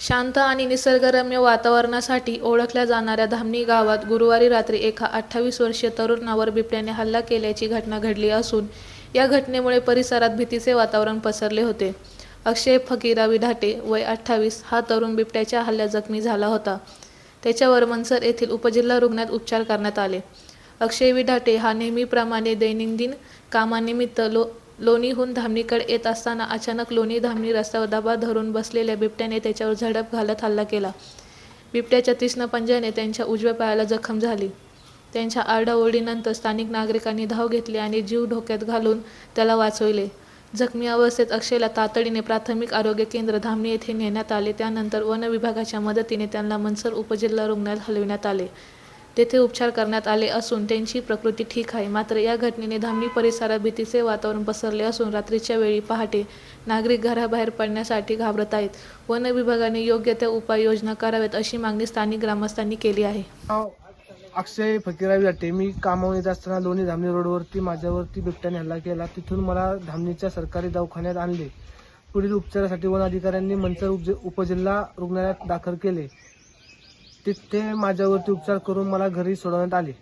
शांत आणि निसर्गरम्य वातावरणासाठी ओळखल्या जाणाऱ्या धामणी गावात गुरुवारी रात्री एका 28 वर्षीय तरुणावर बिबट्याने हल्ला केल्याची घटना घडली असून या घटनेमुळे परिसरात भीतीचे वातावरण पसरले होते. अक्षय फकीरावी ढाटे वय 28 हा तरुण बिबट्याच्या हल्ल्यात जखमी झाला होता. त्याच्यावर मनसर येथील उपजिल्हा रुग्णालयात उपचार करण्यात आले. अक्षय विढाटे हा नेहमीप्रमाणे दैनंदिन कामानिमित्त लोणीहून धामणीकडे येत असताना अचानक लोणी धामणी रस्त्यावर दबा धरून बसलेल्या बिबट्याने त्याच्यावर झडप घालत हल्ला केला. बिबट्याच्या तीक्ष्ण पंजाने त्यांच्या उजव्या पायाला जखम झाली. त्यांच्या आरडाओरडीनंतर स्थानिक नागरिकांनी धाव घेतली आणि जीव धोक्यात घालून त्याला वाचवले. जखमी अवस्थेत अक्षयला तातडीने प्राथमिक आरोग्य केंद्र धामणी येथे नेण्यात आले. त्यानंतर वन विभागाच्या मदतीने त्यांना मनसर उपजिल्हा रुग्णालयात हलविण्यात आले. तेथे उपचार करण्यात आले असून त्यांची प्रकृती ठीक आहे. मात्र या घटनेने धामणी परिसरात भीतीचे वातावरण पसरले असून रात्रीच्या वेळी पहाटे नागरिक घराबाहेर पडण्यासाठी घाबरत आहेत. वन विभागाने योग्य त्या उपाययोजना कराव्यात अशी मागणी स्थानिक ग्रामस्थांनी केली आहे. अक्षय फकीरावी ढाटे. मी कामावून येत असताना लोणी धामणी रोडवरती माझ्यावरती बिबट्याने हल्ला केला. तिथून मला धामणीच्या सरकारी दवाखान्यात आणले. पुढील उपचारासाठी वन अधिकाऱ्यांनी मनसर उपजिल्हा रुग्णालयात दाखल केले. तिथे माझ्यावरती उपचार करून मला घरी सोडवण्यात आले.